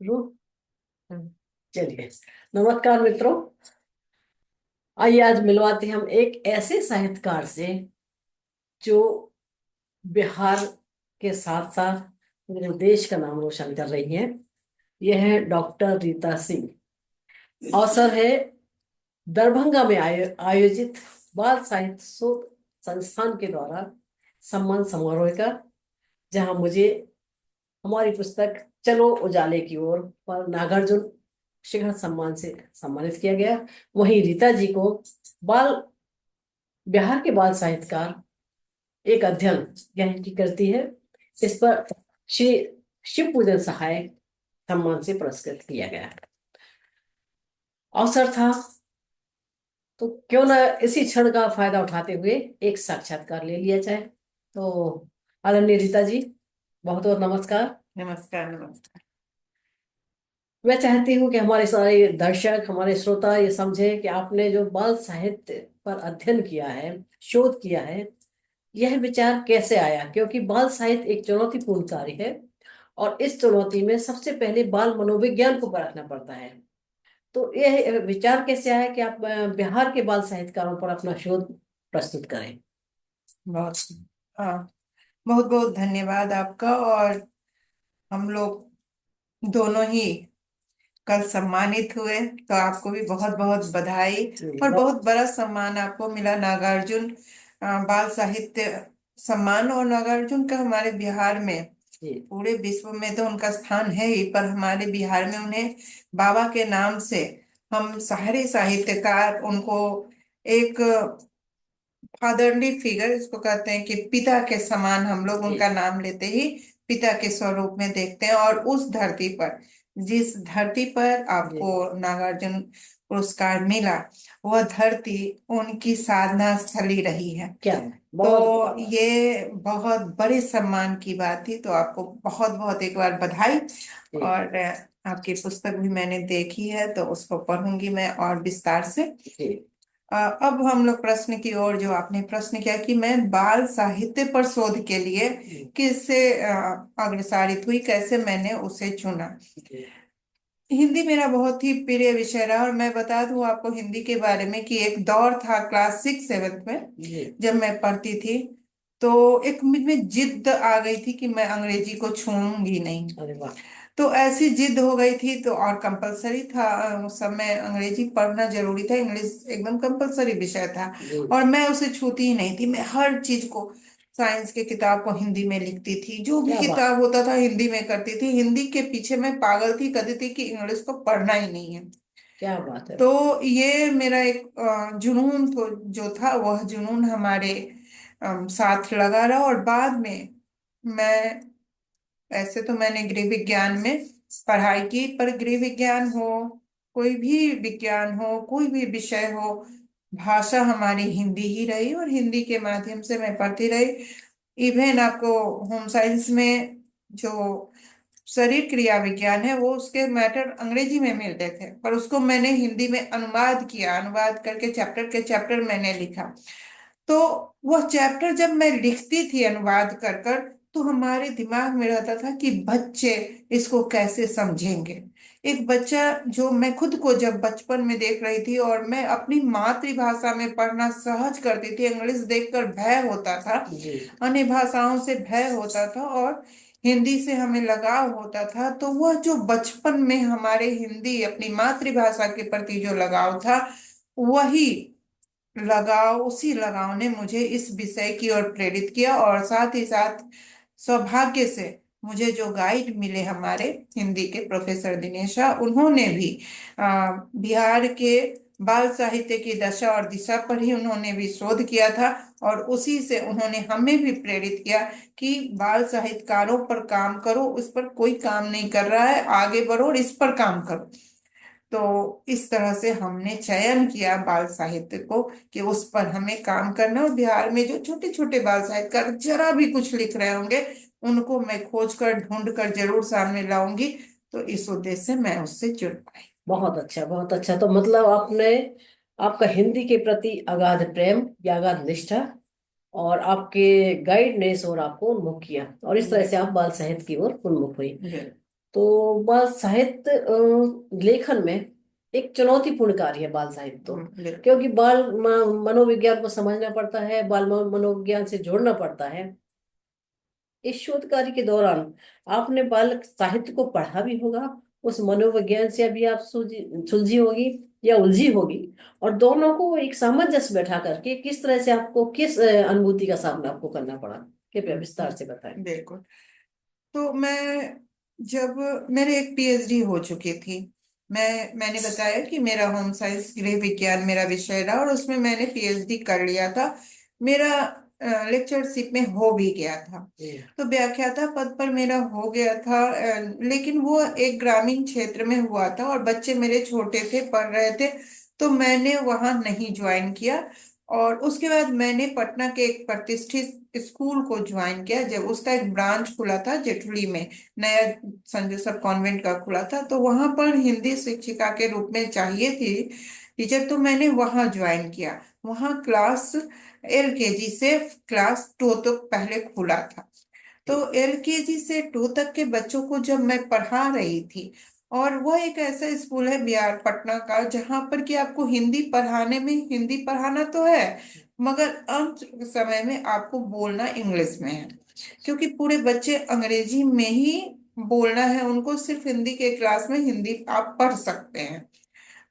रू चलिए। नमस्कार मित्रों, आइए आज मिलवाते हैं हम एक ऐसे साहित्यकार से जो बिहार के साथ साथ पूरे देश का नाम रोशन कर रही हैं। यह है डॉक्टर रीता सिंह। अवसर है दरभंगा में आयोजित बाल साहित्य शोध संस्थान के द्वारा सम्मान समारोह का, जहां मुझे हमारी पुस्तक चलो उजाले की ओर पर नागार्जुन शिखर सम्मान से सम्मानित किया गया। वहीं रीता जी को बाल बिहार के बाल साहित्यकार एक अध्ययन यानी कि करती है, इस पर श्री शिव पूजन सहायक सम्मान से पुरस्कृत किया गया। अवसर था तो क्यों ना इसी क्षण का फायदा उठाते हुए एक साक्षात्कार ले लिया जाए। तो आदरणीय रीता जी, बहुत बहुत नमस्कार। नमस्कार नमस्कार। मैं चाहती हूँ कि हमारे सारे दर्शक, हमारे श्रोता ये समझे कि आपने जो बाल साहित्य पर अध्ययन किया है, शोध किया है, यह विचार कैसे आया, क्योंकि बाल साहित्य एक चुनौतीपूर्ण कार्य है और इस चुनौती में सबसे पहले बाल मनोविज्ञान को परखना पड़ता है। तो यह विचार कैसे आया कि आप बिहार के बाल साहित्यकारों पर अपना शोध प्रस्तुत करें। बहुत हाँ, बहुत बहुत धन्यवाद आपका। और हम लोग दोनों ही कल सम्मानित हुए, तो आपको भी बहुत बहुत बधाई। जी, और बहुत बड़ा सम्मान आपको मिला, नागार्जुन बाल साहित्य सम्मान। और नागार्जुन का हमारे बिहार में, जी, पूरे विश्व में तो उनका स्थान है ही, पर हमारे बिहार में उन्हें बाबा के नाम से हम सारे साहित्यकार उनको एक फादरली फिगर, इसको कहते हैं कि पिता के समान हम लोग जी, उनका नाम लेते ही पिता के स्वरूप में देखते हैं। और उस धरती पर, जिस धरती पर जी। आपको नागार्जुन पुरस्कार मिला, वह धरती उनकी साधना स्थली रही है। क्या तो बहुत बड़ा बात। ये बहुत बड़े सम्मान की बात थी। तो आपको बहुत बहुत एक बार बधाई। जी, और आपकी पुस्तक भी मैंने देखी है, तो उसको पढ़ूंगी मैं और विस्तार से। जी, अब हम लोग प्रश्न की ओर, जो आपने प्रश्न किया कि मैं बाल साहित्य पर शोध के लिए जी, किससे अग्रसारित हुई, कैसे मैंने उसे चुना। जी, हिंदी मेरा बहुत ही प्रिय विषय रहा। और मैं बता दूं आपको हिंदी के बारे में कि एक दौर था क्लास 6 7 में, जी। जब मैं पढ़ती थी, तो एक मुझ में जिद आ गई थी कि मैं अंग्रेजी को छूऊंगी नहीं। अरे वाह। तो ऐसी जिद हो गई थी, तो और कंपलसरी था, उस समय अंग्रेजी पढ़ना जरूरी था, इंग्लिश एकदम कंपलसरी विषय था। जी, और मैं उसे छूती ही नहीं थी। मैं हर चीज को, साइंस के किताब को हिंदी में लिखती थी, जो भी क्या बात। किताब होता था हिंदी में करती थी। हिंदी के पीछे मैं पागल थी, कहती थी कि इंग्लिश को पढ़ना ही नहीं है। क्या बात है। तो ये मेरा एक जुनून तो जो था, वह जुनून हमारे साथ लगा रहा। और बाद में मैं, ऐसे तो मैंने गृह विज्ञान में पढ़ाई की, पर गृह विज्ञान हो, कोई भी विज्ञान हो, कोई भी विषय हो, भाषा हमारी हिंदी ही रही और हिंदी के माध्यम से मैं पढ़ती रही। इवन आपको होम साइंस में जो शरीर क्रिया विज्ञान है, वो उसके मैटर अंग्रेजी में मिलते थे, पर उसको मैंने हिंदी में अनुवाद किया। अनुवाद करके चैप्टर के चैप्टर मैंने लिखा। तो वह चैप्टर जब मैं लिखती थी अनुवाद कर कर, तो हमारे दिमाग में रहता था कि बच्चे इसको कैसे समझेंगे। एक बच्चा, जो मैं खुद को जब बचपन में देख रही थी, और मैं अपनी मातृभाषा में पढ़ना सहज करती थी, इंग्लिश देखकर भय होता था, जी, अन्य भाषाओं से भय होता था, और हिंदी से हमें लगाव होता था। तो वह जो बचपन में हमारे हिंदी अपनी मातृभाषा के प्रति जो लगाव था, वही लगाव, उसी लगाव ने मुझे इस विषय की ओर प्रेरित किया। और साथ ही साथ सौभाग्य से मुझे जो गाइड मिले हमारे हिंदी के प्रोफेसर दिनेशा, उन्होंने भी बिहार के बाल साहित्य की दशा और दिशा पर ही उन्होंने भी शोध किया था। और उसी से उन्होंने हमें भी प्रेरित किया कि बाल साहित्यकारों पर काम करो, उस पर कोई काम नहीं कर रहा है, आगे बढ़ो और इस पर काम करो। तो इस तरह से हमने चयन किया बाल साहित्य को, कि उस पर हमें काम करना। और बिहार में जो छोटे छोटे बाल साहित्यकार जरा भी कुछ लिख रहे होंगे, उनको मैं खोज कर ढूंढ कर जरूर सामने लाऊंगी। तो इस उद्देश्य से मैं उससे जुड़ पाई। बहुत अच्छा, बहुत अच्छा। तो मतलब आपने, आपका हिंदी के प्रति अगाध प्रेम या अगाध निष्ठा और आपके गाइड ने इस ओर आपको उन्मुख किया और इस तरह से बिल्कुल आप बाल साहित्य की ओर उन्मुख हुई। बिल्कुल। तो बाल साहित्य लेखन में एक चुनौतीपूर्ण कार्य है बाल साहित्य तो। बिल्कुल। क्योंकि मनोविज्ञान को समझना पड़ता है, मनोविज्ञान से जोड़ना पड़ता है। इस शोध कार्य के दौरान आपने बाल साहित्य को पढ़ा भी होगा, उस मनोविज्ञान से अभी आप सुलझी होगी या उलझी होगी, और दोनों को एक सामंजस्य बैठा करके किस तरह से आपको किस अनुभूति का सामना आपको करना पड़ा, कृपया विस्तार से बताएं। बिल्कुल। तो मैं जब मेरे एक पीएचडी हो चुकी थी, मैंने बताया कि मेरा होम साइंस गृह विज्ञान मेरा विषय रहा और उसमें मैंने पीएचडी कर लिया था। मेरा लेक्चरशिप में हो भी गया था। तो व्याख्याता पद पर मेरा हो गया था, लेकिन वो एक ग्रामीण क्षेत्र में हुआ था और बच्चे मेरे छोटे थे, पढ़ रहे थे, तो मैंने वहां नहीं ज्वाइन किया। और उसके बाद मैंने पटना के एक प्रतिष्ठित स्कूल को ज्वाइन किया, जब उसका एक ब्रांच खुला था जेठुली में, नया संत जोसफ कॉन्वेंट का खुला था, तो वहां पर हिंदी शिक्षिका के रूप में चाहिए थी टीचर, तो मैंने वहां ज्वाइन किया। वहां क्लास एलकेजी से क्लास 2 तक पहले खुला था। तो एलकेजी से 2 तक के बच्चों को जब मैं पढ़ा रही थी, और वह एक ऐसा स्कूल है बिहार पटना का जहां पर कि आपको हिंदी पढ़ाने में, हिंदी पढ़ाना तो है, मगर अंत समय में आपको बोलना इंग्लिश में है, क्योंकि पूरे बच्चे अंग्रेजी में ही बोलना है उनको, सिर्फ हिंदी के क्लास में हिंदी आप पढ़ सकते हैं।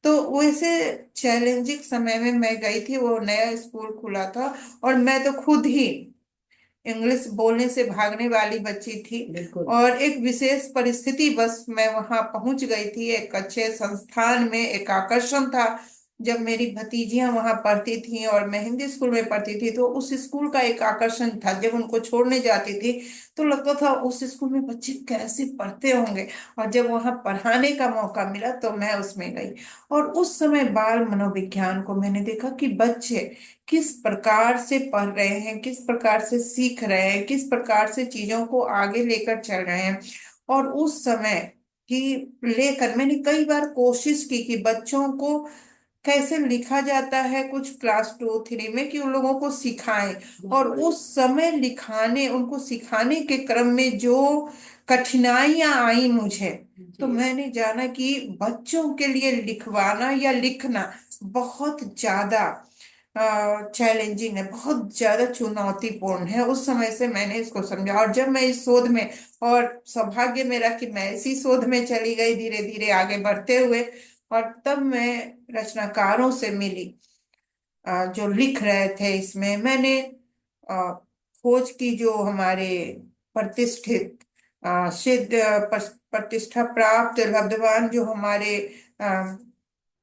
तो वैसे चैलेंजिंग समय में मैं गई थी, वो नया स्कूल खुला था, और मैं तो खुद ही इंग्लिश बोलने से भागने वाली बच्ची थी। बिल्कुल। और एक विशेष परिस्थिति बस मैं वहां पहुंच गई थी, एक अच्छे संस्थान में, एक आकर्षण था। जब मेरी भतीजियां वहां पढ़ती थी और मैं हिंदी स्कूल में पढ़ती थी, तो उस स्कूल का एक आकर्षण था, जब उनको छोड़ने जाती थी तो लगता था उस स्कूल में बच्चे कैसे पढ़ते होंगे। और जब वहां पढ़ाने का मौका मिला तो मैं उसमें गई, और उस समय बाल मनोविज्ञान को मैंने देखा कि बच्चे किस प्रकार से पढ़ रहे हैं, किस प्रकार से सीख रहे हैं, किस प्रकार से चीजों को आगे लेकर चल रहे हैं। और उस समय की लेकर मैंने कई बार कोशिश की कि बच्चों को कैसे लिखा जाता है कुछ क्लास 2 3 में, कि उन लोगों को सिखाएं। और उस समय लिखाने, उनको सिखाने के क्रम में जो कठिनाइयां आई मुझे, तो मैंने जाना कि बच्चों के लिए लिखवाना या लिखना बहुत ज्यादा चैलेंजिंग है, बहुत ज्यादा चुनौतीपूर्ण है। उस समय से मैंने इसको समझा, और जब मैं इस शोध में, और सौभाग्य मेरा कि मैं इसी शोध में चली गई धीरे धीरे आगे बढ़ते हुए, और तब मैं रचनाकारों से मिली जो लिख रहे थे इसमें। मैंने अ, खोज की जो हमारे प्रतिष्ठित सिद्ध प्रतिष्ठा प्राप्त लब्धवान जो हमारे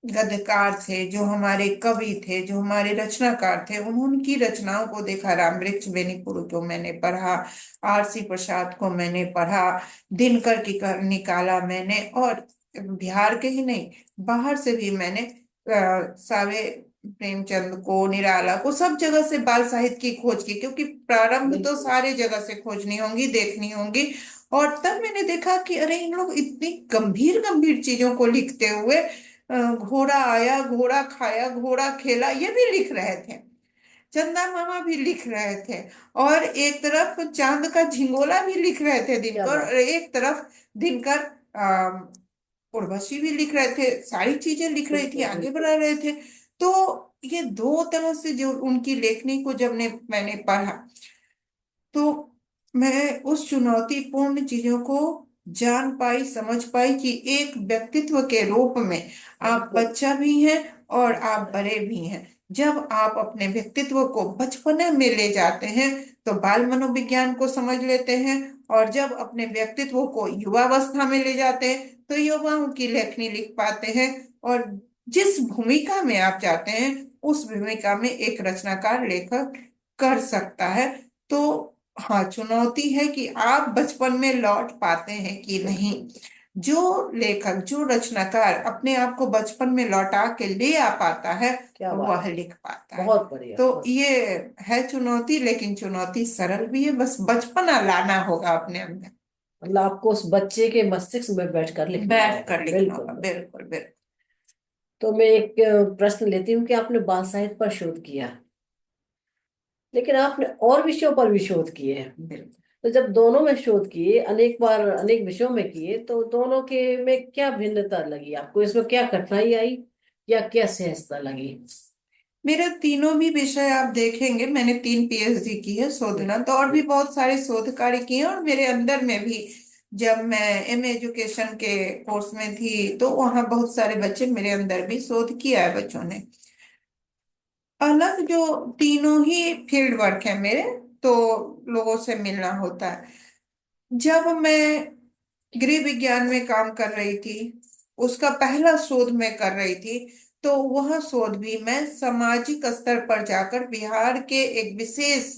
गद्यकार थे, जो हमारे कवि थे, जो हमारे रचनाकार थे, उनकी रचनाओं को देखा। रामवृक्ष बेनीपुर को मैंने पढ़ा, आरसी प्रसाद को मैंने पढ़ा, दिनकर की निकाला मैंने, और बिहार के ही नहीं, बाहर से भी मैंने सावे प्रेमचंद को, निराला को, सब जगह से बाल साहित्य की खोज की, क्योंकि प्रारंभ तो बिल्कुल। सारे जगह से खोजनी होंगी, देखनी होंगी। और तब मैंने देखा कि अरे इन लोग इतनी गंभीर गंभीर चीजों को लिखते हुए, घोड़ा आया, घोड़ा खाया, घोड़ा खेला, ये भी लिख रहे थे, चंदा मामा भी लिख रहे थे, और एक तरफ चांद का झिंगोला भी लिख रहे थे क्या दिनकर, और बात। एक तरफ दिनकर उर्वशी भी लिख रहे थे, सारी चीजें लिख रही थी, बिल्कुल आगे बिल्कुल। बढ़ा रहे थे। तो ये दो तरह से जो उनकी लेखनी को जब मैंने पढ़ा, तो मैं उस चुनौतीपूर्ण चीजों को जान पाई, समझ पाई कि एक व्यक्तित्व के रूप में आप बिल्कुल। बच्चा भी हैं और आप बड़े भी हैं। जब आप अपने व्यक्तित्व को बचपने में ले जाते हैं तो बाल मनोविज्ञान को समझ लेते हैं, और जब अपने व्यक्तित्व को युवावस्था में ले जाते हैं तो युवाओं की लेखनी लिख पाते हैं। और जिस भूमिका में आप चाहते हैं उस भूमिका में एक रचनाकार लेखक कर सकता है। तो हाँ, चुनौती है कि आप बचपन में लौट पाते हैं कि नहीं। जो लेखक, जो रचनाकार अपने आप को बचपन में लौटा के ले आ पाता है, क्या बात वह है। लिख पाता है। बहुत बढ़िया, तो बहुत। ये है चुनौती, लेकिन चुनौती सरल भी है, बस बचपना लाना होगा अपने अंदर, मतलब आपको उस बच्चे के मस्तिष्क में बैठकर लिखना बैठ होगा। कर लिखना बिल्कुल होगा। बिल्कुल। बिल्कुल बिल्कुल। तो मैं एक प्रश्न लेती हूँ कि आपने बाल साहित्य पर शोध किया, लेकिन आपने और विषयों पर भी शोध किए हैं। बिल्कुल। तो जब दोनों में शोध किए, अनेक बार अनेक विषयों में किए, तो दोनों के में क्या भिन्नता लगी आपको? इसमें क्या कठिनाई आई या क्या सहजता लगी? मेरे तीनों भी विषय आप देखेंगे, मैंने 3 पीएचडी की है शोधना, तो और भी बहुत सारे शोध कार्य किए हैं। और मेरे अंदर में भी जब मैं एम एजुकेशन के कोर्स में थी तो वहाँ बहुत सारे बच्चे, मेरे अंदर भी शोध किया है बच्चों ने। अलग जो तीनों ही फील्ड वर्क है मेरे, तो लोगों से मिलना होता है। जब मैं गृह विज्ञान में काम कर रही थी, उसका पहला शोध मैं कर रही थी, तो वह शोध भी मैं सामाजिक स्तर पर जाकर बिहार के एक विशेष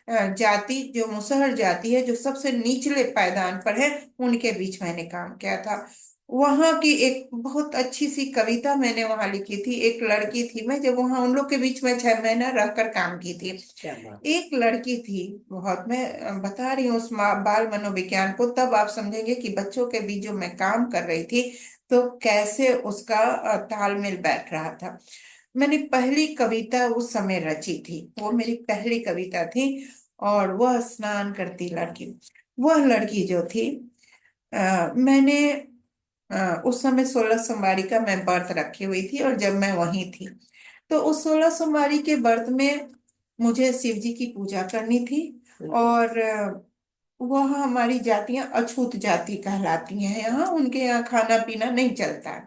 जाति, जो मुसहर जाति है, जो सबसे निचले पायदान पर है, उनके बीच मैंने काम किया था। वहां की एक बहुत अच्छी सी कविता मैंने वहां लिखी थी। एक लड़की थी, मैं जब वहां उन लोग के बीच में 6 महीना रहकर काम की थी। क्या बात। एक लड़की थी, बहुत मैं बता रही हूँ उस बाल मनोविज्ञान को, तब आप समझेंगे कि बच्चों के बीच जो मैं काम कर रही थी तो कैसे उसका तालमेल बैठ रहा था। मैंने पहली कविता उस समय रची थी, वो मेरी पहली कविता थी। और वह स्नान करती लड़की, वह लड़की जो थी, मैंने उस समय 16 सोमवारी का मैं व्रत रखी हुई थी, और जब मैं वहीं थी तो उस 16 सोमवारी के व्रत में मुझे शिव जी की पूजा करनी थी। बिल्कुल। और वह हमारी जातियां अछूत जाति कहलाती हैं, यहाँ उनके यहाँ खाना पीना नहीं चलता है।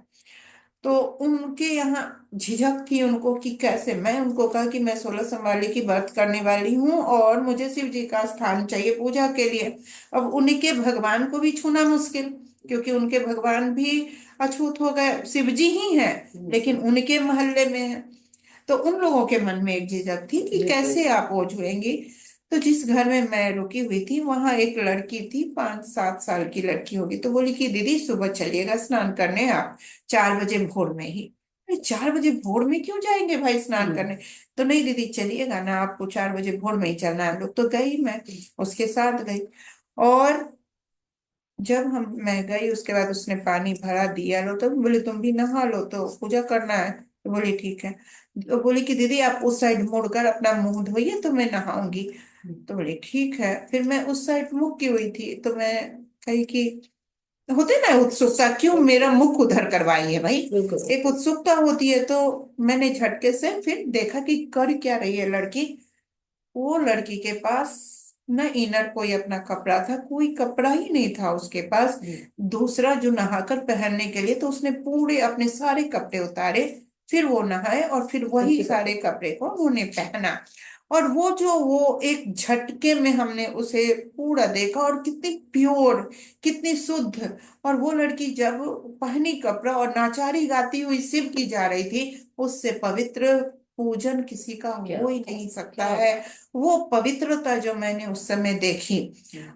तो उनके यहाँ झिझक थी उनको कि कैसे, मैं उनको कहा कि मैं 16 सोमवारी की व्रत करने वाली हूँ और मुझे शिव जी का स्थान चाहिए पूजा के लिए। अब उनके भगवान को भी छूना मुश्किल, क्योंकि उनके भगवान भी अछूत हो गए, शिव जी ही हैं लेकिन उनके मोहल्ले में है। तो उन लोगों के मन में एक झिझक थी कि बिल्कुल। कैसे आप वो छुएंगी। तो जिस घर में मैं रुकी हुई थी वहां एक लड़की थी, 5-7 साल की लड़की होगी, तो बोली कि दीदी सुबह चलिएगा स्नान करने आप, 4 बजे भोर में ही। अरे 4 बजे भोर में क्यों जाएंगे भाई स्नान करने? तो नहीं दीदी चलिएगा ना, आपको 4 बजे भोर में ही चलना है। हम लोग तो गई, मैं उसके साथ गई। और जब मैं गई उसके बाद उसने पानी भरा दिया, लो तो बोले तुम भी नहा लो, तो पूजा करना है। तो बोली ठीक है। तो बोली कि दीदी आप उस साइड मुड़कर अपना मुंह धोइए तो मैं नहाऊंगी। तो बोली ठीक है। फिर मैं उस साइड मुख की हुई थी, तो मैं कही कि होते ना उत्सुकता, क्यों मेरा मुख उधर करवाई है भाई, बिल्कुल। एक उत्सुकता होती है। तो मैंने झटके से फिर देखा कि कर क्या रही है लड़की। वो लड़की के पास न इनर कोई अपना कपड़ा था, कोई कपड़ा ही नहीं था उसके पास दूसरा जो नहाकर पहनने के लिए। तो उसने पूरे अपने सारे कपड़े उतारे, फिर वो नहाए और फिर वही सारे कपड़े को उन्होंने पहना। और वो जो वो एक झटके में हमने उसे पूरा देखा, और कितनी प्योर, कितनी शुद्ध। और वो लड़की जब पहनी कपड़ा और नाचारी गाती हुई शिव की जा रही थी, उससे पवित्र पूजन किसी का क्या हो ही नहीं सकता क्या। है। वो पवित्रता जो मैंने उस समय देखी।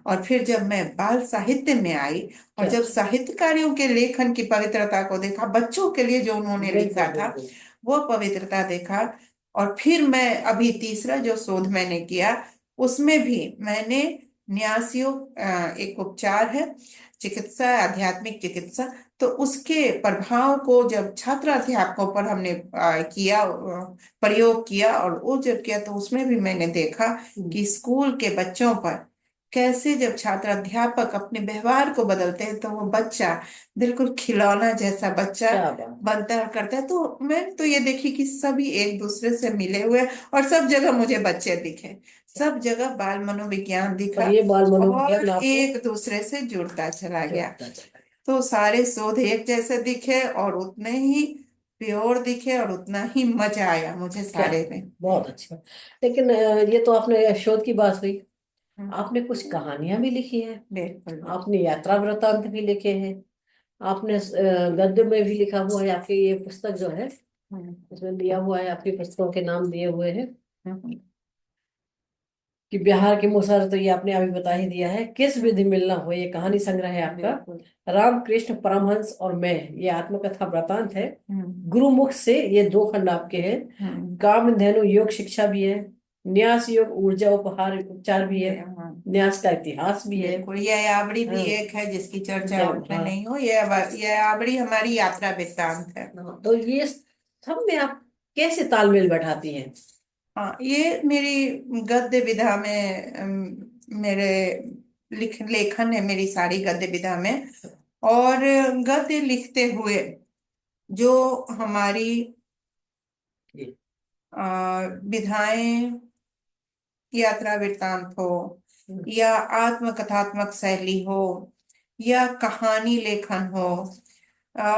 और फिर जब मैं बाल साहित्य में आई और क्या। जब साहित्यकारियों के लेखन की पवित्रता को देखा, बच्चों के लिए जो उन्होंने लिखा बिल्कुल था बिल्कुल। वो पवित्रता देखा। और फिर मैं अभी तीसरा जो शोध मैंने किया, उसमें भी मैंने न्यास योग, एक उपचार है, चिकित्सा, आध्यात्मिक चिकित्सा। तो उसके प्रभाव को जब छात्र अध्यापकों पर हमने किया, प्रयोग किया, और वो जब किया तो उसमें भी मैंने देखा कि स्कूल के बच्चों पर कैसे जब छात्र अध्यापक अपने व्यवहार को बदलते हैं तो वो बच्चा बिल्कुल खिलौना जैसा बच्चा क्या बात। बनता और करता है। तो मैं तो ये देखी कि सभी एक दूसरे से मिले हुए हैं, और सब जगह मुझे बच्चे दिखे, सब जगह बाल मनोविज्ञान और दिखा, ये बाल और मनोविज्ञान आपको एक दूसरे से जुड़ता चला गया। जोड़ता चला गया। तो सारे शोध एक जैसे दिखे और उतने ही प्योर दिखे और उतना ही मजा आया मुझे क्या। सारे में। बहुत अच्छा। लेकिन ये तो आपने शोध की बात हुई। हम्म, आपने कुछ कहानियां भी लिखी हैं। बिल्कुल। आपने यात्रा वृतांत भी लिखे हैं। आपने गद्य में भी लिखा हुआ है। आपकी ये पुस्तक जो है, हम्म, इसमें दिया हुआ है, आपकी पुस्तकों के नाम दिए हुए हैं हम्म, कि बिहार की मुसहर, तो ये आपने अभी बता ही दिया है। किस विधि मिलना हो, ये कहानी संग्रह है आपका। बिल्कुल। रामकृष्ण परमहंस और मैं, ये आत्मकथा वृतांत है। हम्म, गुरुमुख से, ये 2 खंड आपके हैं। हम्म, कामधेनु योग शिक्षा भी है। न्यास योग ऊर्जा उपहार उपचार भी है। हाँ, न्यास का इतिहास भी है। बिल्कुल। यह याबड़ी भी हाँ। एक है जिसकी चर्चा उसमें हाँ। नहीं हो, यह याबड़ी हमारी यात्रा वृत्तांत है। हाँ, तो ये सब में आप कैसे तालमेल बैठाती हैं? हाँ, ये मेरी गद्य विधा में मेरे लेखन है मेरी सारी गद्य विधा में। और गद्य लिखते हुए जो हमारी जी। विधाएं, यात्रा वृत्तांत हो, हम्म। या आत्मकथात्मक शैली हो, या कहानी लेखन हो,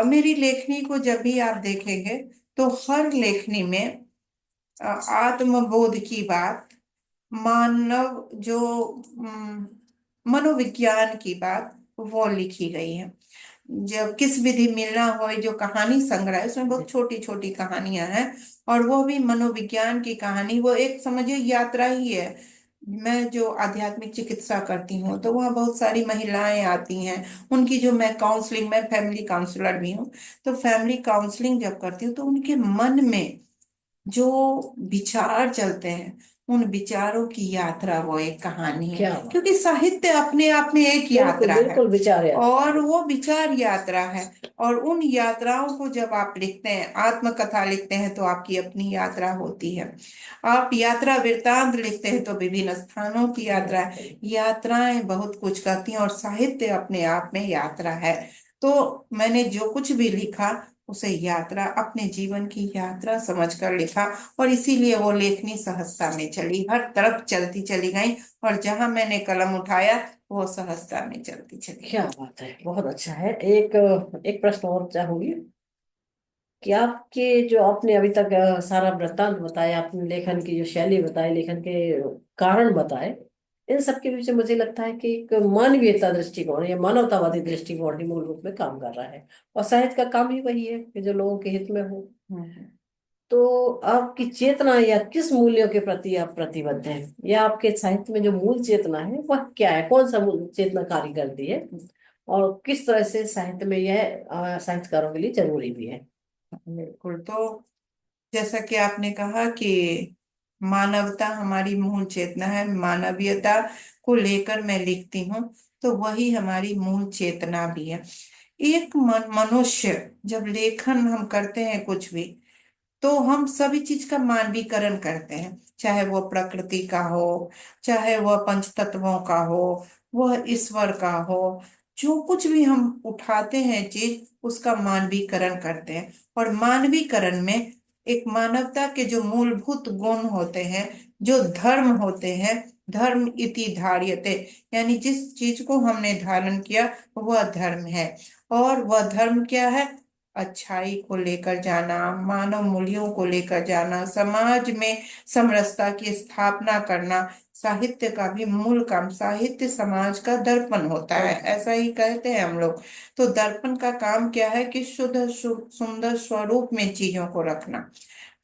मेरी लेखनी को जब भी आप देखेंगे तो हर लेखनी में आत्मबोध की बात, मानव जो मनोविज्ञान की बात वो लिखी गई है। जब किस विधि मिलना हो, जो कहानी संग्रह है उसमें बहुत छोटी छोटी कहानियां हैं, और वो भी मनोविज्ञान की कहानी, वो एक समझिए यात्रा ही है। मैं जो आध्यात्मिक चिकित्सा करती हूँ तो वहाँ बहुत सारी महिलाएं आती हैं, उनकी जो मैं काउंसलिंग, मैं फैमिली काउंसलर भी हूँ, तो फैमिली काउंसलिंग जब करती हूँ तो उनके मन में जो विचार चलते हैं, उन विचारों की यात्रा वो एक कहानी है। क्या बात। क्योंकि साहित्य अपने आप में एक बिल्कुल यात्रा है, बिल्कुल, विचार यात्रा और है। वो विचार यात्रा है। और उन यात्राओं को जब आप लिखते हैं, आत्मकथा लिखते हैं, तो आपकी अपनी यात्रा होती है। आप यात्रा वृत्तांत लिखते हैं तो विभिन्न स्थानों की यात्रा है। बिल्कुल। यात्राएं बहुत कुछ कहती हैं, और साहित्य अपने आप में यात्रा है। तो मैंने जो कुछ भी लिखा उसे यात्रा, अपने जीवन की यात्रा समझकर लिखा, और इसीलिए वो लेखनी सहजता में चली, हर तरफ चलती चली गई, और जहां मैंने कलम उठाया वो सहजता में चलती चली क्या गई। बात है, बहुत अच्छा है। एक एक प्रश्न और चाहूंगी कि आपके जो आपने अभी तक सारा वृत्तांत बताया, अपने लेखन की जो शैली बताई, लेखन के कारण बताए, इन सब के पीछे मुझे लगता है कि एक मानवीयता दृष्टिकोण या मानवतावादी दृष्टिकोण ही मूल रूप में काम कर रहा है। और साहित्य का काम ही वही है कि जो लोगों के हित में हो। हम्म। तो आपकी चेतना या किस मूल्यों के प्रति आप प्रतिबद्ध हैं, या आपके साहित्य में जो मूल चेतना है वह क्या है, कौन सा मूल चेतना कार्य करती है, और किस तरह से साहित्य में यह साहित्यकारों के लिए जरूरी भी है। बिल्कुल। तो जैसा कि आपने कहा कि मानवता हमारी मूल चेतना है, मानवीयता को लेकर मैं लिखती हूँ, तो वही हमारी मूल चेतना भी है। एक मनुष्य जब लेखन हम करते हैं कुछ भी, तो हम सभी चीज का मानवीकरण करते हैं, चाहे वो प्रकृति का हो, चाहे वह पंच तत्वों का हो, वह ईश्वर का हो। जो कुछ भी हम उठाते हैं चीज, उसका मानवीकरण करते हैं। और मानवीकरण में एक मानवता के जो मूलभूत गुण होते हैं, जो धर्म होते हैं, धर्म इति धार्यते, यानी जिस चीज को हमने धारण किया वह धर्म है। और वह धर्म क्या है? अच्छाई को लेकर जाना, मानव मूल्यों को लेकर जाना, समाज में समरसता की स्थापना करना। साहित्य का भी मूल काम, साहित्य समाज का दर्पण होता है, ऐसा ही कहते हैं हम लोग। तो दर्पण का काम क्या है? कि शुद्ध सुंदर स्वरूप में चीजों को रखना।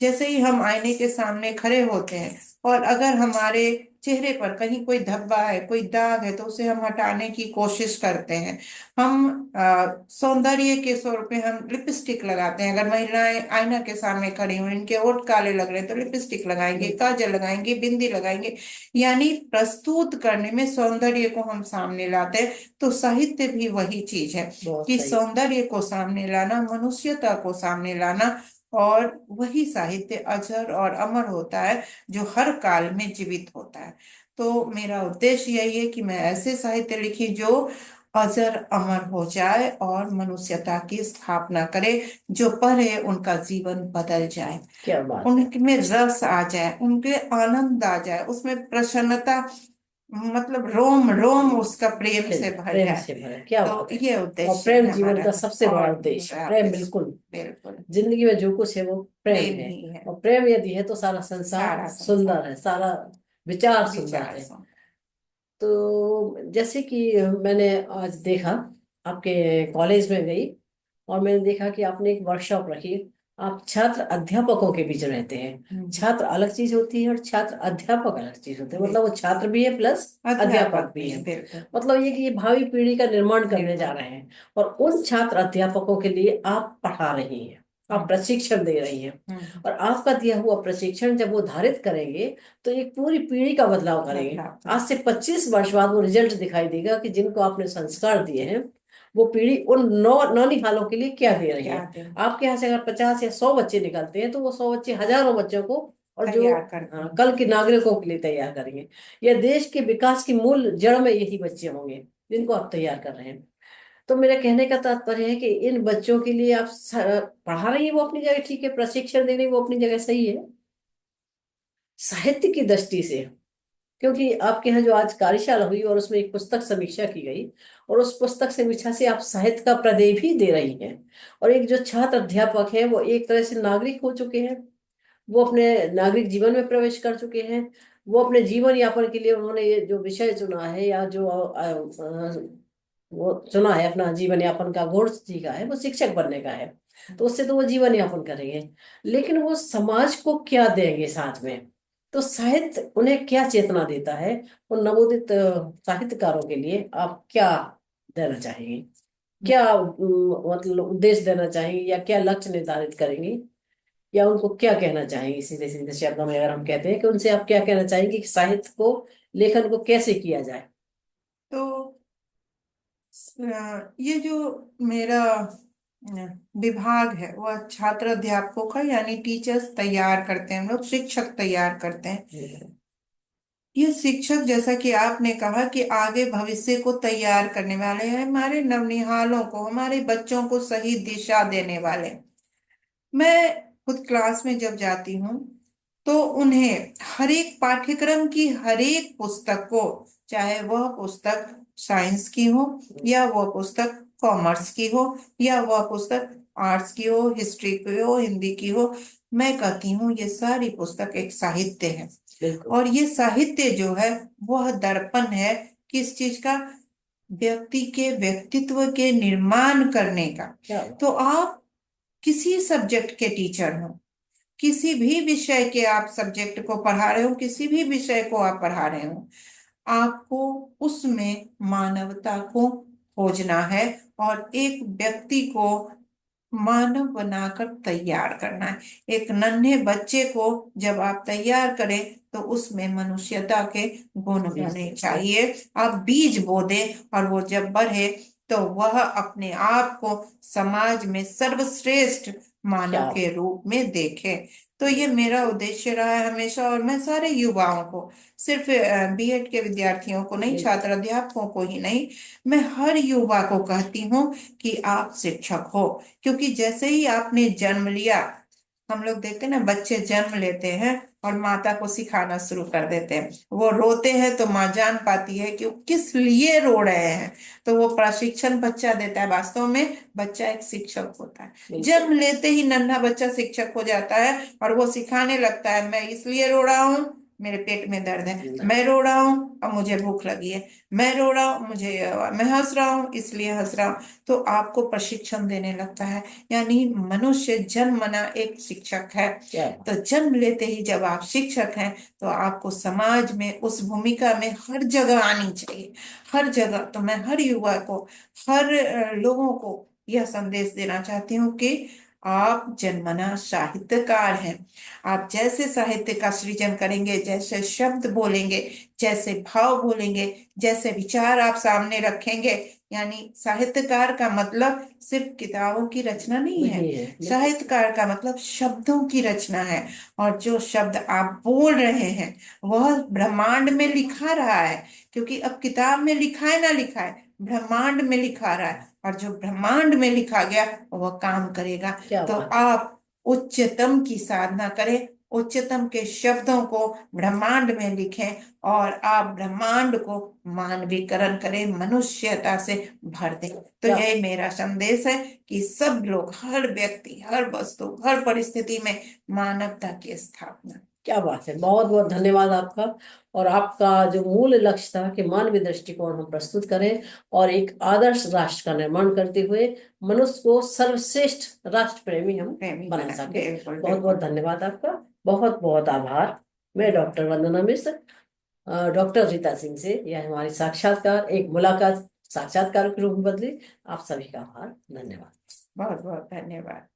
जैसे ही हम आईने के सामने खड़े होते हैं, और अगर हमारे चेहरे पर कहीं कोई धब्बा है, कोई दाग है, तो उसे हम हटाने की कोशिश करते हैं। हम सौंदर्य के स्वरूप में हम लिपस्टिक लगाते हैं। अगर महिलाएं आईना के सामने खड़ी हुई, इनके होंठ काले लग रहे हैं, तो लिपस्टिक लगाएंगे, काजल लगाएंगे, बिंदी लगाएंगे, यानी प्रस्तुत करने में सौंदर्य को हम सामने लाते हैं। तो साहित्य भी वही चीज है, बहुत कि सही। सौंदर्य को सामने लाना, मनुष्यता को सामने लाना। और वही साहित्य अजर और अमर होता है, जो हर काल में जीवित होता है। तो मेरा उद्देश्य यही है कि मैं ऐसे साहित्य लिखी जो अजर अमर हो जाए और मनुष्यता की स्थापना करे। जो पढ़े उनका जीवन बदल जाए, क्या बात है। उनमें रस आ जाए, उनके आनंद आ जाए, उसमें प्रसन्नता, मतलब रोम रोम उसका प्रेम से भर प्रेम जाए। से भरा, क्या तो बात है। ये और उद्देश्य प्रेम है जीवन हमारा। का सबसे बड़ा और उद्देश्य, मेरा प्रेम उद्देश्य बिल्कुल। बिल्कुल जिंदगी में जो कुछ है वो प्रेम प्रेम है। ही है। और प्रेम यदि है तो सारा संसार सारा संसार, सुंदर है, सारा विचार सुंदर विचार है। सो। तो जैसे कि मैंने आज देखा, आपके कॉलेज में गई और मैंने देखा कि आपने एक वर्कशॉप रखी। आप छात्र अध्यापकों के बीच रहते हैं। हम्म। छात्र अलग चीज होती है और छात्र अध्यापक अलग चीज होते हैं, मतलब वो छात्र भी है प्लस अध्यापक अध्यापक भी भी है। है, बिल्कुल। मतलब ये कि ये भावी पीढ़ी का निर्माण करने जा बिल्कुल। रहे हैं, और उन छात्र अध्यापकों के लिए आप पढ़ा रही हैं, आप हम्म। प्रशिक्षण दे रही हैं। हम्म। और आपका दिया हुआ प्रशिक्षण जब वो धारित करेंगे तो एक पूरी पीढ़ी का बदलाव करेंगे। बदलाव आज से करेंगे। 25 वर्ष बाद वो रिजल्ट दिखाई देगा कि जिनको आपने संस्कार दिए हैं, वो पीढ़ी उन नौनिहालों के लिए क्या दे रही क्या है। दें। आपके यहाँ से अगर 50 या 100 बच्चे निकलते हैं तो वो 100 बच्चे हजारों बच्चों को और जो तैयार करते हैं। कल के नागरिकों के लिए तैयार करेंगे। यह देश के विकास की मूल जड़ में यही बच्चे होंगे जिनको आप तैयार कर रहे हैं। तो मेरा कहने का तात्पर्य है कि इन बच्चों के लिए आप पढ़ा रही है वो अपनी जगह ठीक है, प्रशिक्षण दे रही है वो अपनी जगह सही है। साहित्य की दृष्टि से, क्योंकि आपके यहाँ जो आज कार्यशाला हुई और उसमें एक पुस्तक समीक्षा की गई, और उस पुस्तक समीक्षा से आप साहित्य का प्रदेय भी दे रही हैं। और एक जो छात्र अध्यापक है वो एक तरह से नागरिक हो चुके हैं, वो अपने नागरिक जीवन में प्रवेश कर चुके हैं। वो अपने जीवन यापन के लिए उन्होंने ये जो विषय चुना है या जो वो चुना है अपना जीवन यापन का, घोष जी का है, वो शिक्षक बनने का है। तो उससे तो वो जीवन यापन करेंगे, लेकिन वो समाज को क्या देंगे साथ में? तो साहित्य उन्हें क्या चेतना देता है? उन नवोदित साहित्यकारों के लिए आप क्या देना चाहेंगे? क्या मतलब उद्देश्य देना चाहेंगे या क्या लक्ष्य निर्धारित करेंगे? या उनको क्या कहना चाहेंगे सीधे सीधे शब्दों में अगर हम कहते हैं कि उनसे आप क्या कहना चाहेंगे कि साहित्य को, लेखन को कैसे किया जाए? तो ये जो मेरा विभाग है वह छात्र अध्यापकों का, यानी टीचर्स तैयार करते हैं, हम लोग शिक्षक तैयार करते हैं। ये शिक्षक, जैसा कि आपने कहा कि आगे भविष्य को तैयार करने वाले हैं, हमारे नवनिहालों को, हमारे बच्चों को सही दिशा देने वाले। मैं खुद क्लास में जब जाती हूँ तो उन्हें हर एक पाठ्यक्रम की हर एक पुस्तक को, चाहे वह पुस्तक साइंस की हो या वह पुस्तक कॉमर्स की हो या वह पुस्तक आर्ट्स की हो, हिस्ट्री की हो, हिंदी की हो, मैं कहती हूँ ये सारी पुस्तक एक साहित्य है। बिल्कुल। और ये साहित्य जो है वह दर्पण है किस चीज का? व्यक्ति के व्यक्तित्व के निर्माण करने का। क्या? तो आप किसी सब्जेक्ट के टीचर हो, किसी भी विषय के आप सब्जेक्ट को पढ़ा रहे हो, किसी भी विषय को आप पढ़ा रहे हो, आपको उसमें मानवता को खोजना है और एक व्यक्ति को मानव बनाकर तैयार करना है। एक नन्हे बच्चे को जब आप तैयार करें तो उसमें मनुष्यता के गुण होने चाहिए। आप बीज बो दें और वो जब बढ़े तो वह अपने आप को समाज में सर्वश्रेष्ठ मानव क्या? के रूप में देखे। तो ये मेरा उद्देश्य रहा है हमेशा। और मैं सारे युवाओं को, सिर्फ बीएड के विद्यार्थियों को नहीं, छात्र अध्यापकों को ही नहीं, मैं हर युवा को कहती हूँ कि आप शिक्षक हो। क्योंकि जैसे ही आपने जन्म लिया, हम लोग देखते हैं ना, बच्चे जन्म लेते हैं और माता को सिखाना शुरू कर देते हैं। वो रोते हैं तो माँ जान पाती है कि वो किस लिए रो रहे हैं, तो वो प्रशिक्षण बच्चा देता है। वास्तव में बच्चा एक शिक्षक होता है। जन्म लेते ही नन्हा बच्चा शिक्षक हो जाता है और वो सिखाने लगता है, मैं इसलिए रो रहा हूँ, मेरे पेट में दर्द है, मैं रो रहा हूँ और मुझे भूख लगी है, मैं रो रहा हूँ, मैं हंस रहा हूँ इसलिए हंस रहा हूँ। तो आपको प्रशिक्षण देने लगता है। यानी मनुष्य जन्मना एक शिक्षक है। क्या? तो जन्म लेते ही जब आप शिक्षक हैं तो आपको समाज में उस भूमिका में हर जगह आनी चाहिए, हर जगह। तो मैं हर युवा को, हर लोगों को यह संदेश देना चाहती हूँ कि आप जन्मना साहित्यकार हैं। आप जैसे साहित्य का सृजन करेंगे, जैसे शब्द बोलेंगे, जैसे भाव बोलेंगे, जैसे विचार आप सामने रखेंगे, यानी साहित्यकार का मतलब सिर्फ किताबों की रचना नहीं है। नहीं है। साहित्यकार का मतलब शब्दों की रचना है। और जो शब्द आप बोल रहे हैं वह ब्रह्मांड में लिखा रहा है। क्योंकि अब किताब में लिखा है ना लिखा है, ब्रह्मांड में लिखा रहा है। और जो ब्रह्मांड में लिखा गया वह काम करेगा। क्या तो बात है। आप उच्चतम की साधना करें, उच्चतम के शब्दों को ब्रह्मांड में लिखें और आप ब्रह्मांड को मानवीकरण करें, मनुष्यता से भर दें। तो क्या? यही मेरा संदेश है कि सब लोग, हर व्यक्ति, हर वस्तु, हर परिस्थिति में मानवता की स्थापना। क्या बात है, बहुत बहुत धन्यवाद आपका। और आपका जो मूल लक्ष्य था कि मानवीय दृष्टिकोण हम प्रस्तुत करें और एक आदर्श राष्ट्र का निर्माण करते हुए मनुष्य को सर्वश्रेष्ठ राष्ट्र प्रेमी हम प्रेमी बना बना, सके। बिल्कुल बहुत बहुत बिल्कुल। धन्यवाद आपका। बहुत बहुत आभार। मैं डॉक्टर वंदना मिश्र, डॉक्टर रीता सिंह से यह हमारी साक्षात्कार एक मुलाकात साक्षात्कार के रूप में बदली। आप सभी का आभार, धन्यवाद। बहुत बहुत धन्यवाद।